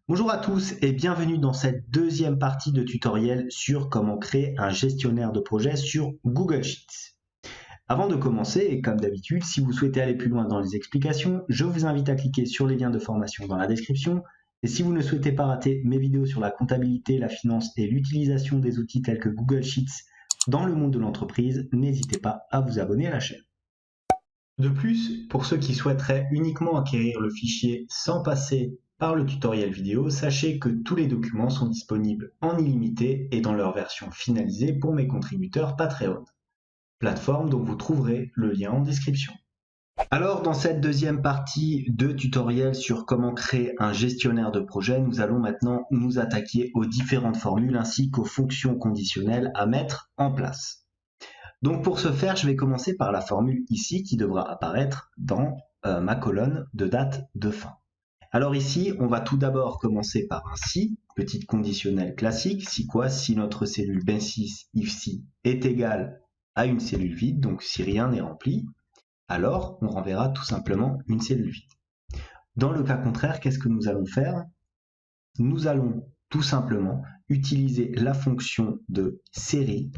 Bonjour à tous et bienvenue dans cette deuxième partie de tutoriel sur comment créer un gestionnaire de projet sur Google Sheets. Avant de commencer, et comme d'habitude, si vous souhaitez aller plus loin dans les explications, je vous invite à cliquer sur les liens de formation dans la description. Et si vous ne souhaitez pas rater mes vidéos sur la comptabilité, la finance et l'utilisation des outils tels que Google Sheets dans le monde de l'entreprise, n'hésitez pas à vous abonner à la chaîne. De plus, pour ceux qui souhaiteraient uniquement acquérir le fichier sans passer par le tutoriel vidéo, sachez que tous les documents sont disponibles en illimité et dans leur version finalisée pour mes contributeurs Patreon, plateforme dont vous trouverez le lien en description. Alors, dans cette deuxième partie de tutoriel sur comment créer un gestionnaire de projet, nous allons maintenant nous attaquer aux différentes formules ainsi qu'aux fonctions conditionnelles à mettre en place. Donc pour ce faire, je vais commencer par la formule ici qui devra apparaître dans ma colonne de date de fin. Alors ici, on va tout d'abord commencer par un si, petite conditionnelle classique, si quoi, si notre cellule B6 if si est égale à une cellule vide, donc si rien n'est rempli, alors on renverra tout simplement une cellule vide. Dans le cas contraire, qu'est-ce que nous allons faire? Nous allons tout simplement utiliser la fonction de série.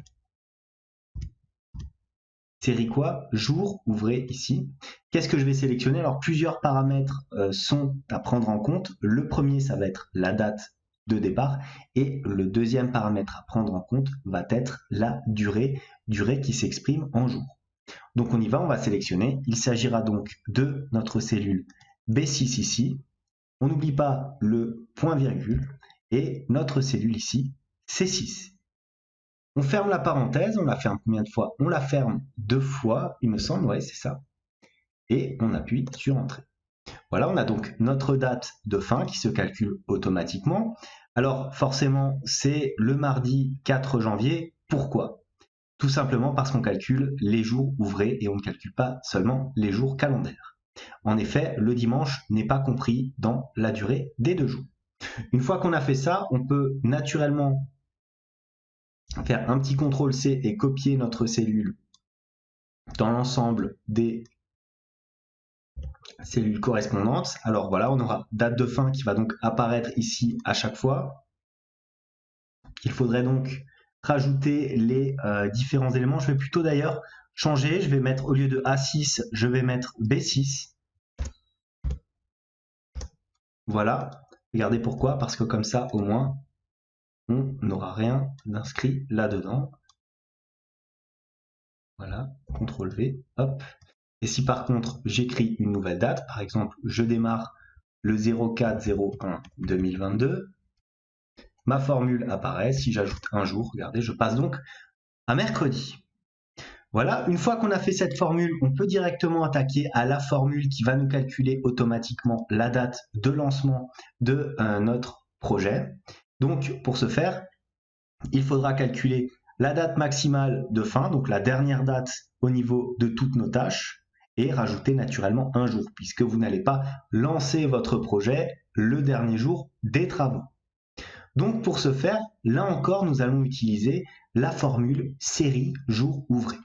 Série quoi? Jour, ouvrez ici. Qu'est-ce que je vais sélectionner? Alors plusieurs paramètres sont à prendre en compte. Le premier, ça va être la date de départ et le deuxième paramètre à prendre en compte va être la durée qui s'exprime en jours. Donc on y va, on va sélectionner. Il s'agira donc de notre cellule B6 ici. On n'oublie pas le point virgule et notre cellule ici, C6. On ferme la parenthèse, on la ferme combien de fois? On la ferme 2 fois, il me semble, ouais, c'est ça. Et on appuie sur Entrée. Voilà, on a donc notre date de fin qui se calcule automatiquement. Alors, forcément, c'est le mardi 4 janvier. Pourquoi? Tout simplement parce qu'on calcule les jours ouvrés et on ne calcule pas seulement les jours calendaires. En effet, le dimanche n'est pas compris dans la durée des 2 jours. Une fois qu'on a fait ça, on peut naturellement faire un petit CTRL-C et copier notre cellule dans l'ensemble des cellules correspondantes. Alors voilà, on aura date de fin qui va donc apparaître ici à chaque fois. Il faudrait donc rajouter les différents éléments. Je vais plutôt d'ailleurs changer, je vais mettre au lieu de A6, je vais mettre B6. Voilà, regardez pourquoi, parce que comme ça au moins on n'aura rien d'inscrit là-dedans. Voilà, CTRL V, hop. Et si par contre j'écris une nouvelle date, par exemple je démarre le 04-01-2022, ma formule apparaît, si j'ajoute un jour, regardez, je passe donc à mercredi. Voilà, une fois qu'on a fait cette formule, on peut directement attaquer à la formule qui va nous calculer automatiquement la date de lancement de notre projet. Donc pour ce faire, il faudra calculer la date maximale de fin, donc la dernière date au niveau de toutes nos tâches, et rajouter naturellement un jour, puisque vous n'allez pas lancer votre projet le dernier jour des travaux. Donc pour ce faire, là encore, nous allons utiliser la formule série jour ouvré.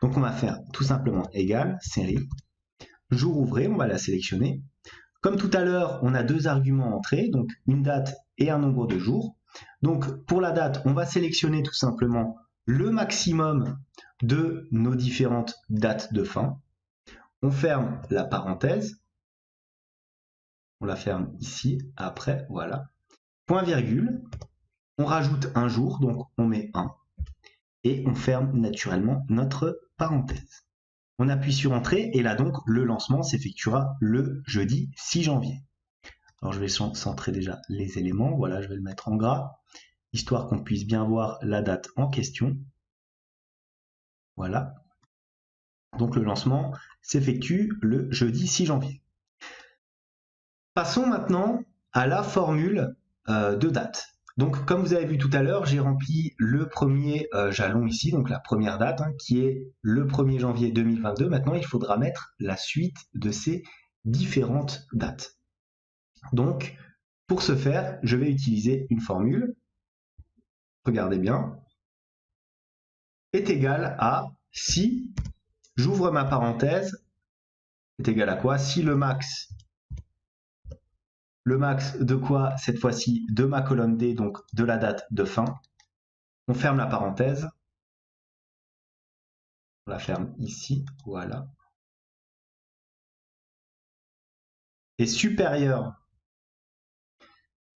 Donc on va faire tout simplement égal série jour ouvré, on va la sélectionner. Comme tout à l'heure, on a deux arguments entrés, donc une date et un nombre de jours. Donc pour la date, on va sélectionner tout simplement le maximum de nos différentes dates de fin. On ferme la parenthèse, on la ferme ici, après, voilà. Point virgule, on rajoute un jour, donc on met 1, et on ferme naturellement notre parenthèse. On appuie sur Entrée, et là donc, le lancement s'effectuera le jeudi 6 janvier. Alors je vais centrer déjà les éléments, voilà, je vais le mettre en gras, histoire qu'on puisse bien voir la date en question. Voilà. Donc le lancement s'effectue le jeudi 6 janvier. Passons maintenant à la formule de date. Donc comme vous avez vu tout à l'heure, j'ai rempli le premier jalon ici, donc la première date, qui est le 1er janvier 2022. Maintenant, il faudra mettre la suite de ces différentes dates. Donc, pour ce faire, je vais utiliser une formule, regardez bien, est égal à si, j'ouvre ma parenthèse, est égal à quoi? Si le max le max de quoi cette fois-ci? De ma colonne D, donc de la date de fin. On ferme la parenthèse. On la ferme ici, voilà. Et supérieur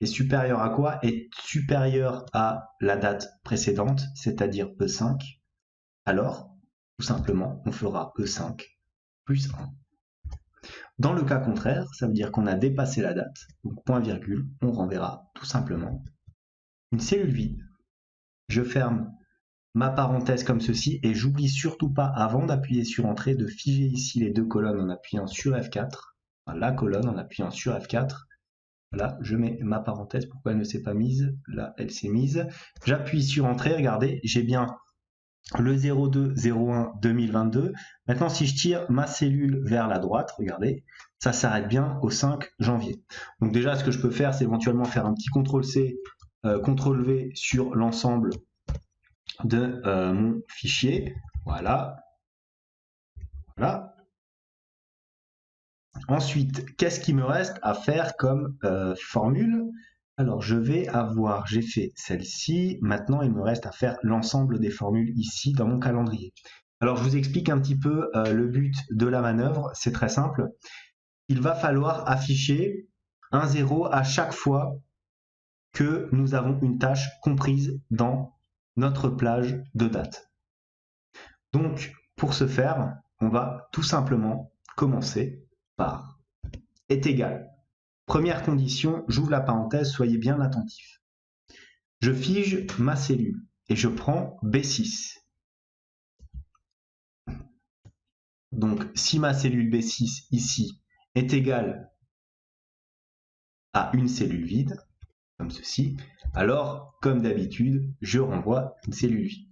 à quoi? Est supérieur à la date précédente, c'est-à-dire E5. Alors, tout simplement, on fera E5 plus 1. Dans le cas contraire, ça veut dire qu'on a dépassé la date, donc point virgule, on renverra tout simplement une cellule vide. Je ferme ma parenthèse comme ceci et j'oublie surtout pas, avant d'appuyer sur Entrée, de figer ici les deux colonnes en appuyant sur F4, enfin, la colonne en appuyant sur F4. Là, je mets ma parenthèse, pourquoi elle ne s'est pas mise? Là, elle s'est mise. J'appuie sur Entrée, regardez, j'ai bien le 02/01/2022. Maintenant, si je tire ma cellule vers la droite, regardez, ça s'arrête bien au 5 janvier. Donc déjà, ce que je peux faire, c'est éventuellement faire un petit CTRL-C, CTRL-V sur l'ensemble de mon fichier. Voilà. Voilà. Ensuite, qu'est-ce qu'il me reste à faire comme formule? Alors, je vais avoir, j'ai fait celle-ci. Maintenant, il me reste à faire l'ensemble des formules ici dans mon calendrier. Alors, je vous explique un petit peu le but de la manœuvre. C'est très simple. Il va falloir afficher un 0 à chaque fois que nous avons une tâche comprise dans notre plage de date. Donc, pour ce faire, on va tout simplement commencer par est égal. Première condition, j'ouvre la parenthèse, soyez bien attentifs. Je fige ma cellule et je prends B6. Donc, si ma cellule B6 ici est égale à une cellule vide, comme ceci, alors, comme d'habitude, je renvoie une cellule vide.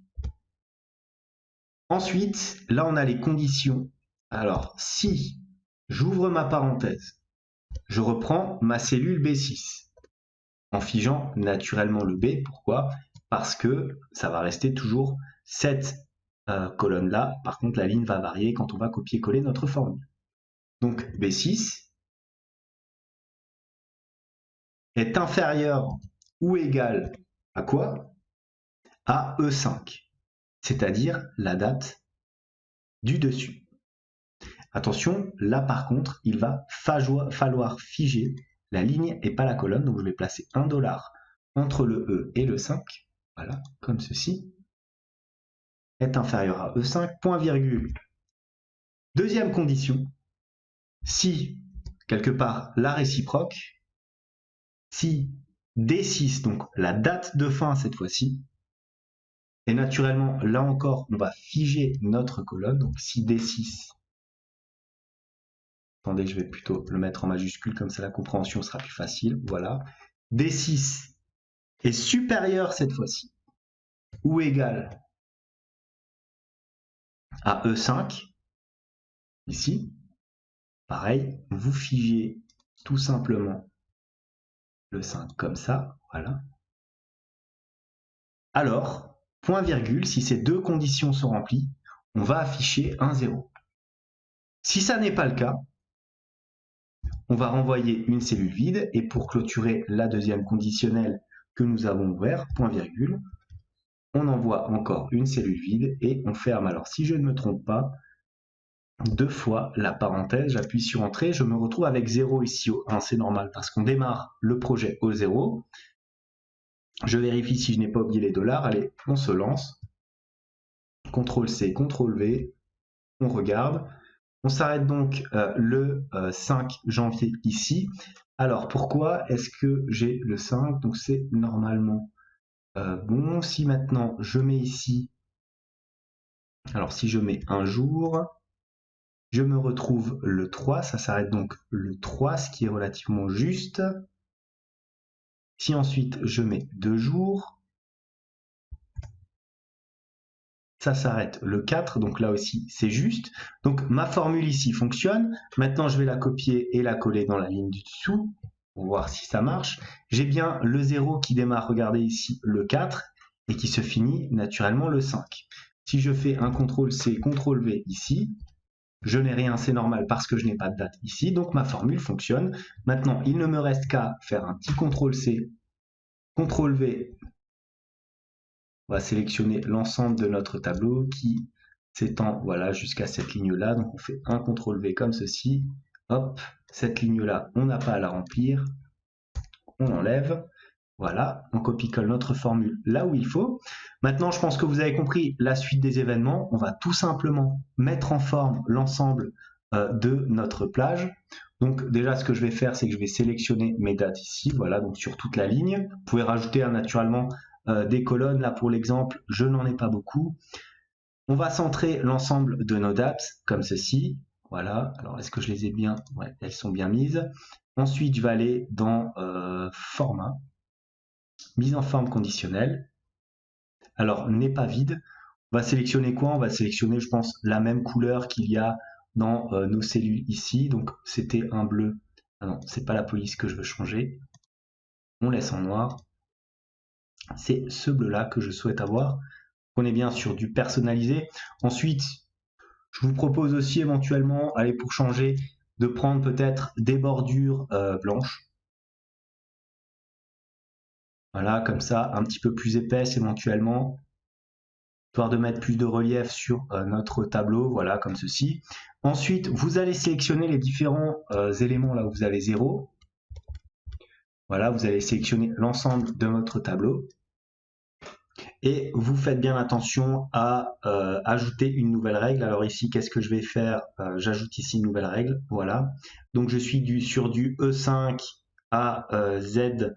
Ensuite, là, on a les conditions. Alors, si j'ouvre ma parenthèse, je reprends ma cellule B6 en figeant naturellement le B. Pourquoi? Parce que ça va rester toujours cette colonne-là. Par contre, la ligne va varier quand on va copier-coller notre formule. Donc, B6 est inférieur ou égal à quoi? À E5, c'est-à-dire la date du dessus. Attention, là par contre, il va falloir figer la ligne et pas la colonne, donc je vais placer $1 entre le E et le 5, voilà, comme ceci, est inférieur à E5, point virgule. Deuxième condition, si, quelque part, la réciproque, si D6, donc la date de fin cette fois-ci, et naturellement, là encore, on va figer notre colonne, donc si D6, attendez, je vais plutôt le mettre en majuscule, comme ça la compréhension sera plus facile, voilà, D6 est supérieur cette fois-ci, ou égal à E5, ici, pareil, vous figez tout simplement le 5 comme ça, voilà. Alors, point virgule, si ces deux conditions sont remplies, on va afficher un 0. Si ça n'est pas le cas, on va renvoyer une cellule vide, et pour clôturer la deuxième conditionnelle que nous avons ouvert, point virgule, on envoie encore une cellule vide et on ferme. Alors si je ne me trompe pas, deux fois la parenthèse, j'appuie sur Entrée, je me retrouve avec 0 ici au 1, c'est normal parce qu'on démarre le projet au 0. Je vérifie si je n'ai pas oublié les dollars, allez, on se lance. CTRL-C, CTRL-V, on regarde. On s'arrête donc le 5 janvier ici. Alors pourquoi est-ce que j'ai le 5? Donc c'est normalement bon. Si maintenant je mets ici, alors si je mets un jour, je me retrouve le 3, ça s'arrête donc le 3, ce qui est relativement juste. Si ensuite je mets 2 jours, ça s'arrête le 4, donc là aussi c'est juste. Donc ma formule ici fonctionne. Maintenant je vais la copier et la coller dans la ligne du dessous pour voir si ça marche. J'ai bien le 0 qui démarre, regardez ici, le 4 et qui se finit naturellement le 5. Si je fais un CTRL-C, CTRL-V ici, Je n'ai rien, c'est normal parce que je n'ai pas de date ici, donc ma formule fonctionne. Maintenant, il ne me reste qu'à faire un petit CTRL-C, CTRL-V. On va sélectionner l'ensemble de notre tableau qui s'étend voilà, jusqu'à cette ligne-là. Donc on fait un CTRL-V comme ceci. Hop, cette ligne-là, on n'a pas à la remplir. On l'enlève. Voilà, on copie-colle notre formule là où il faut. Maintenant, je pense que vous avez compris la suite des événements. On va tout simplement mettre en forme l'ensemble de notre plage. Donc déjà, ce que je vais faire, c'est que je vais sélectionner mes dates ici, voilà, donc sur toute la ligne. Vous pouvez rajouter naturellement des colonnes. Là, pour l'exemple, je n'en ai pas beaucoup. On va centrer l'ensemble de nos dates comme ceci. Voilà, alors est-ce que je les ai bien? Ouais, elles sont bien mises. Ensuite, je vais aller dans Format. Mise en forme conditionnelle. Alors, n'est pas vide. On va sélectionner quoi? On va sélectionner, je pense, la même couleur qu'il y a dans nos cellules ici. Donc, c'était un bleu. Ah non, c'est pas la police que je veux changer. On laisse en noir. C'est ce bleu-là que je souhaite avoir. On est bien sur du personnalisé. Ensuite, je vous propose aussi éventuellement, allez, pour changer, de prendre peut-être des bordures blanches. Voilà, comme ça, un petit peu plus épaisse éventuellement, histoire de mettre plus de relief sur notre tableau, voilà, comme ceci. Ensuite, vous allez sélectionner les différents éléments là où vous avez 0. Voilà, vous allez sélectionner l'ensemble de votre tableau. Et vous faites bien attention à ajouter une nouvelle règle. Alors ici, qu'est-ce que je vais faire? J'ajoute ici une nouvelle règle, voilà. Donc je suis sur du E5 à Z5.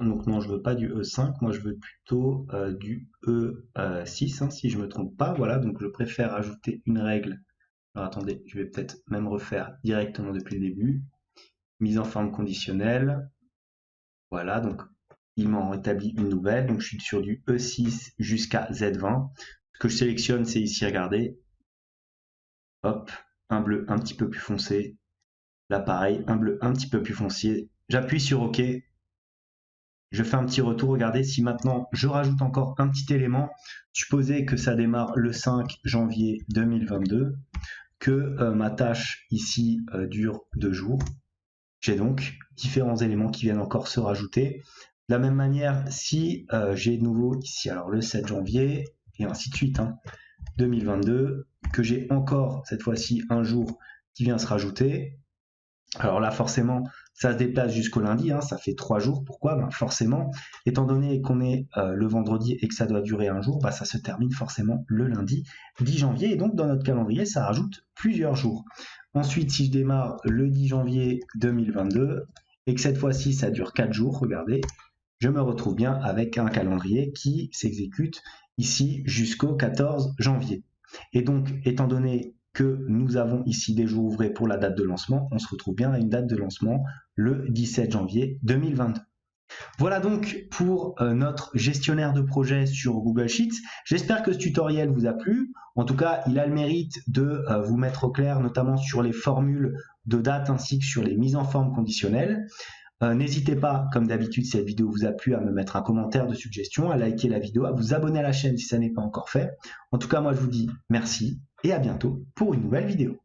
Donc non, je veux pas du E5, moi je veux plutôt du E6, hein, si je me trompe pas. Voilà, donc je préfère ajouter une règle. Alors attendez, je vais peut-être même refaire directement depuis le début. Mise en forme conditionnelle. Voilà, donc il m'en rétablit une nouvelle. Donc je suis sur du E6 jusqu'à Z20. Ce que je sélectionne, c'est ici, regardez. Hop, un bleu un petit peu plus foncé. Là pareil, un bleu un petit peu plus foncé. J'appuie sur OK. Je fais un petit retour, regardez, si maintenant je rajoute encore un petit élément, supposez que ça démarre le 5 janvier 2022, que ma tâche ici dure 2 jours. J'ai donc différents éléments qui viennent encore se rajouter. De la même manière, si j'ai de nouveau ici, alors le 7 janvier, et ainsi de suite, hein, 2022, que j'ai encore cette fois-ci un jour qui vient se rajouter, alors là, forcément, ça se déplace jusqu'au lundi, hein, ça fait 3 jours. Pourquoi? Ben forcément, étant donné qu'on est le vendredi et que ça doit durer un jour, ben ça se termine forcément le lundi 10 janvier. Et donc, dans notre calendrier, ça rajoute plusieurs jours. Ensuite, si je démarre le 10 janvier 2022 et que cette fois-ci, ça dure 4 jours, regardez, je me retrouve bien avec un calendrier qui s'exécute ici jusqu'au 14 janvier. Et donc, étant donné que nous avons ici des jours ouvrés pour la date de lancement, on se retrouve bien à une date de lancement le 17 janvier 2022. Voilà donc pour notre gestionnaire de projet sur Google Sheets. J'espère que ce tutoriel vous a plu. En tout cas, il a le mérite de vous mettre au clair, notamment sur les formules de date ainsi que sur les mises en forme conditionnelles. N'hésitez pas, comme d'habitude, si cette vidéo vous a plu, à me mettre un commentaire de suggestion, à liker la vidéo, à vous abonner à la chaîne si ça n'est pas encore fait. En tout cas, moi je vous dis merci et à bientôt pour une nouvelle vidéo.